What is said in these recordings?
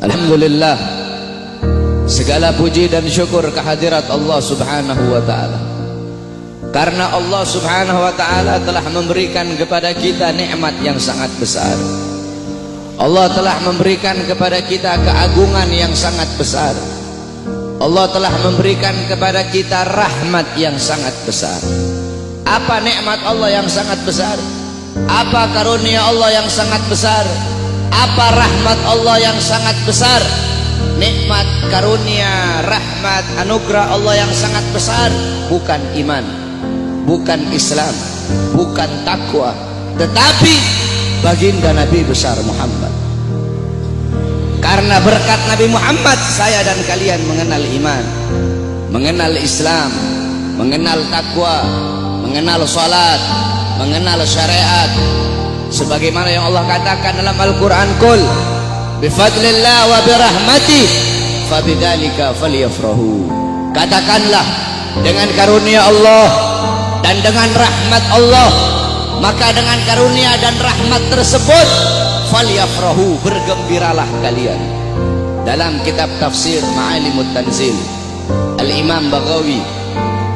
Alhamdulillah, segala puji dan syukur kehadirat Allah subhanahu wa ta'ala. Karena Allah subhanahu wa ta'ala telah memberikan kepada kita nikmat yang sangat besar. Allah telah memberikan kepada kita keagungan yang sangat besar. Allah telah memberikan kepada kita rahmat yang sangat besar. Apa nikmat Allah yang sangat besar? Apa karunia Allah yang sangat besar? Apa rahmat Allah yang sangat besar? Nikmat, karunia, rahmat, anugerah Allah yang sangat besar bukan iman, bukan Islam, bukan takwa, tetapi baginda Nabi besar Muhammad. Karena berkat Nabi Muhammad, saya dan kalian mengenal iman, mengenal Islam, mengenal takwa, mengenal salat, mengenal syariat. Sebagaimana yang Allah katakan dalam Al-Quran, Qul bifadlillah wa birahmatih fabidzalika falyafrahu. Katakanlah, dengan karunia Allah dan dengan rahmat Allah, maka dengan karunia dan rahmat tersebut falyafrahu, bergembiralah kalian. Dalam kitab tafsir Ma'alimut Tanzil Al-Imam Baghawi,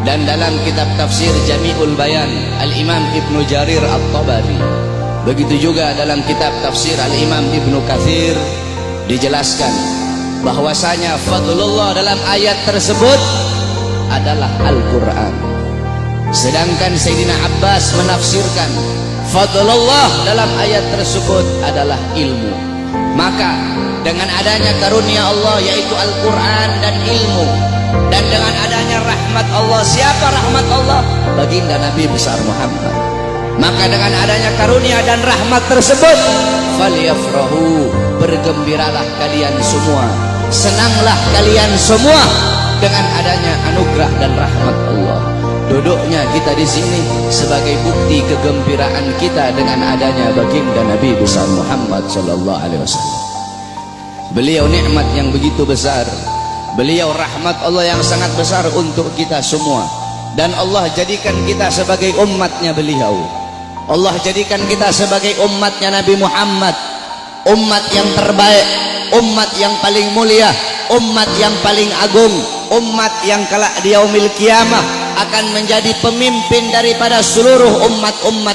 dan dalam kitab tafsir Jami'ul Bayan Al-Imam Ibnu Jarir At-Tabari, begitu juga dalam kitab tafsir Al-Imam Ibnu Katsir, dijelaskan bahwasanya fadlullah dalam ayat tersebut adalah Al-Quran. Sedangkan Sayyidina Abbas menafsirkan fadlullah dalam ayat tersebut adalah ilmu. Maka dengan adanya karunia Allah yaitu Al-Quran dan ilmu, dan dengan adanya rahmat Allah, siapa rahmat Allah? Baginda Nabi besar Muhammad. Maka dengan adanya karunia dan rahmat tersebut falyafrahu, bergembiralah kalian semua, senanglah kalian semua dengan adanya anugerah dan rahmat Allah. Duduknya kita di sini sebagai bukti kegembiraan kita dengan adanya baginda Nabi besar Muhammad sallallahu alaihi wasallam. Beliau nikmat yang begitu besar, beliau rahmat Allah yang sangat besar untuk kita semua, dan Allah jadikan kita sebagai umatnya beliau. Allah jadikan kita sebagai umatnya Nabi Muhammad, umat yang terbaik, umat yang paling mulia, umat yang paling agung, umat yang kelak di yaumil kiamah akan menjadi pemimpin daripada seluruh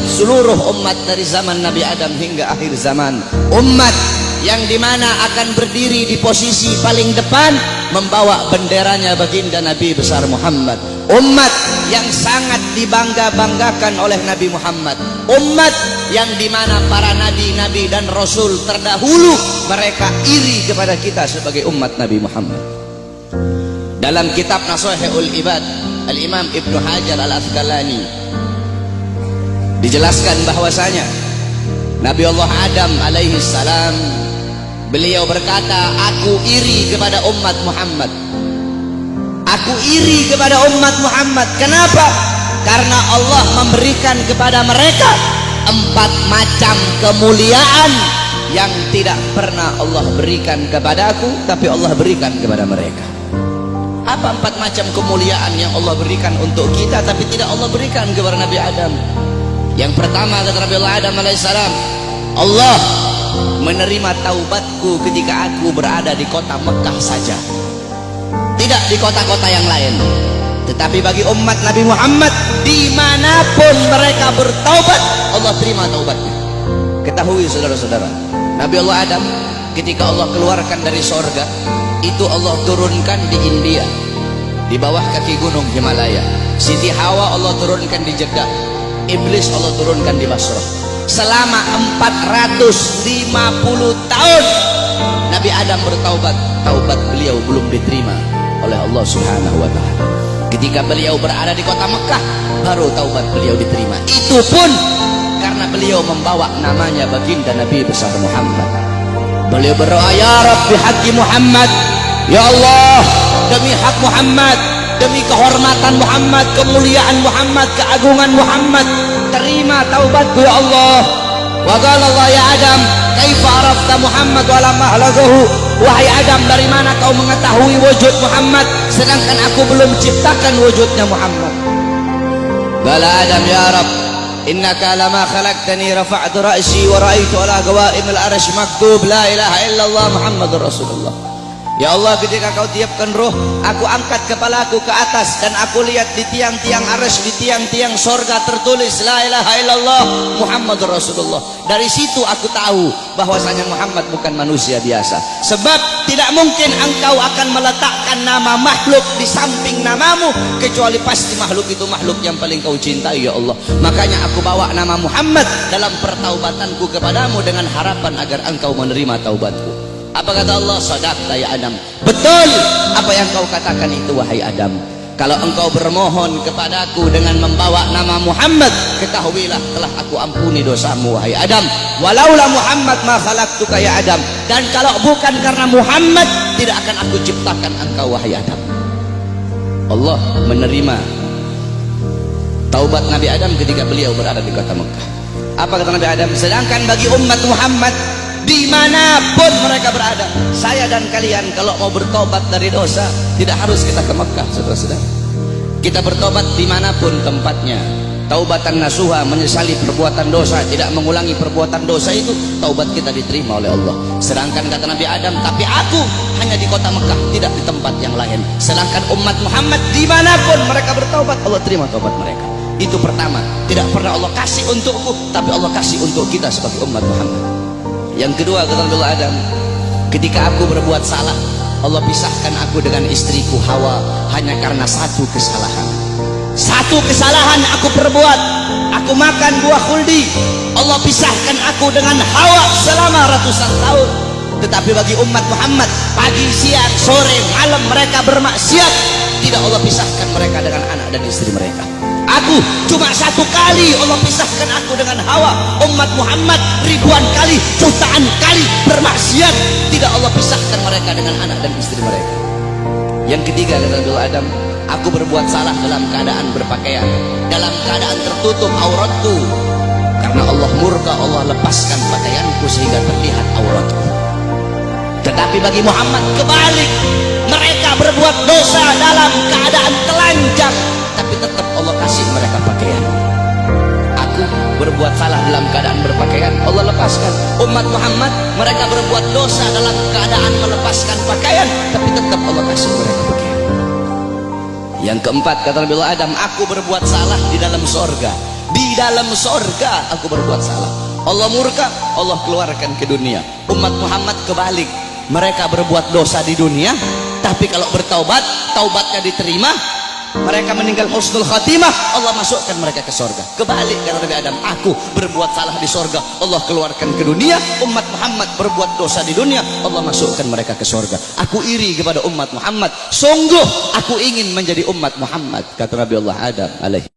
seluruh umat dari zaman Nabi Adam hingga akhir zaman. Umat yang dimana akan berdiri di posisi paling depan membawa benderanya baginda Nabi besar Muhammad. Umat yang sangat dibangga-banggakan oleh Nabi Muhammad. Umat yang dimana para nabi-nabi dan rasul terdahulu mereka iri kepada kita sebagai umat Nabi Muhammad. Dalam kitab Nashihul Ibad Al-Imam Ibnu Hajar Al-Asqalani dijelaskan bahwasanya Nabi Allah Adam alaihi salam, beliau berkata, aku iri kepada umat Muhammad. Aku iri kepada umat Muhammad. Kenapa? Karena Allah memberikan kepada mereka 4 macam kemuliaan yang tidak pernah Allah berikan kepada aku, tapi Allah berikan kepada mereka. Apa 4 macam kemuliaan yang Allah berikan untuk kita tapi tidak Allah berikan kepada Nabi Adam? Yang pertama, kata Nabi Allah Adam alaihissalam, Allah menerima taubatku ketika aku berada di kota Mekah saja, tidak di kota-kota yang lain. Tetapi bagi umat Nabi Muhammad, dimanapun mereka bertaubat, Allah terima taubatnya. Ketahui saudara-saudara, Nabi Allah Adam ketika Allah keluarkan dari sorga, itu Allah turunkan di India, di bawah kaki gunung Himalaya. Siti Hawa Allah turunkan di Jeddah, Iblis Allah turunkan di Basrah. Selama 450 tahun Nabi Adam bertaubat, taubat beliau belum diterima oleh Allah subhanahu wa ta'ala. Ketika beliau berada di kota Mekah, baru taubat beliau diterima. Itu pun karena beliau membawa namanya baginda Nabi besar Muhammad. Beliau berdoa, ya Rabbi haqqi Muhammad, ya Allah, demi hak Muhammad, demi kehormatan Muhammad, kemuliaan Muhammad, keagungan Muhammad, terima taubatku ya Allah. Wa qala Allah ya Adam, kaifa arafta Muhammad wa lam ahlaqahu? Wahai Adam, dari mana kau mengetahui wujud Muhammad sedangkan aku belum ciptakan wujudnya Muhammad? Qala Adam, ya Rabb, innaka lama khalaqtani rafa'tu ra'si wa ra'aitu ala qawaimil arsy maktub la ilaha illallah Muhammadur Rasulullah. Ya Allah, ketika kau tiupkan roh, aku angkat kepalaku ke atas dan aku lihat di tiang-tiang arsy, di tiang-tiang sorga tertulis la ilaha illallah Muhammadur Rasulullah. Dari situ aku tahu bahwasanya Muhammad bukan manusia biasa. Sebab tidak mungkin engkau akan meletakkan nama makhluk di samping namamu, kecuali pasti makhluk itu makhluk yang paling kau cintai ya Allah. Makanya aku bawa nama Muhammad dalam pertaubatanku kepadamu dengan harapan agar engkau menerima taubatku. Apa kata Allah? Sadaqta ya Adam. Betul apa yang kau katakan itu wahai Adam. Kalau engkau bermohon kepadaku dengan membawa nama Muhammad, ketahuilah telah aku ampuni dosamu wahai Adam. Walaula Muhammad ma khalaqtuka ya Adam. Dan kalau bukan karena Muhammad, tidak akan aku ciptakan engkau wahai Adam. Allah menerima taubat Nabi Adam ketika beliau berada di kota Mekah. Apa kata Nabi Adam? Sedangkan bagi umat Muhammad dimanapun mereka berada, saya dan kalian kalau mau bertobat dari dosa tidak harus kita ke Mekah, saudara-saudara. Kita bertobat dimanapun tempatnya. Taubatan nasuha, menyesali perbuatan dosa, tidak mengulangi perbuatan dosa, itu taubat kita diterima oleh Allah. Sedangkan kata Nabi Adam, tapi aku hanya di kota Mekah, tidak di tempat yang lain. Sedangkan umat Muhammad dimanapun mereka bertobat, Allah terima taubat mereka. Itu pertama, tidak pernah Allah kasih untukku, tapi Allah kasih untuk kita sebagai umat Muhammad. Yang kedua kata Nabi Adam, ketika aku berbuat salah, Allah pisahkan aku dengan istriku Hawa hanya karena satu kesalahan. Satu kesalahan aku perbuat, aku makan buah khuldi, Allah pisahkan aku dengan Hawa selama ratusan tahun. Tetapi bagi umat Muhammad, pagi, siang, sore, malam mereka bermaksiat, tidak Allah pisahkan mereka dengan anak dan istri mereka. Aku cuma satu kali Allah pisahkan aku dengan Hawa. Umat Muhammad ribuan kali, jutaan kali bermaksiat, tidak Allah pisahkan mereka dengan anak dan istri mereka. Yang ketiga kata Nabi Adam, aku berbuat salah dalam keadaan berpakaian, dalam keadaan tertutup auratku. Karena Allah murka, Allah lepaskan pakaianku sehingga terlihat auratku. Tetapi bagi Muhammad kebalik, mereka berbuat dosa dalam keadaan telanjang, tapi tetap Allah kasih mereka pakaian. Aku berbuat salah dalam keadaan berpakaian, Allah lepaskan. Umat Muhammad mereka berbuat dosa dalam keadaan melepaskan pakaian, tapi tetap Allah kasih mereka pakaian. Yang keempat kata Nabi Adam, aku berbuat salah di dalam sorga. Di dalam sorga aku berbuat salah, Allah murka, Allah keluarkan ke dunia. Umat Muhammad kebalik, mereka berbuat dosa di dunia, tapi kalau bertaubat, taubatnya diterima, mereka meninggal husnul khatimah, Allah masukkan mereka ke sorga. Kebalik kata Nabi Adam, aku berbuat salah di sorga, Allah keluarkan ke dunia. Umat Muhammad berbuat dosa di dunia, Allah masukkan mereka ke sorga. Aku iri kepada umat Muhammad, sungguh aku ingin menjadi umat Muhammad, kata Nabi Allah Adam alaihi.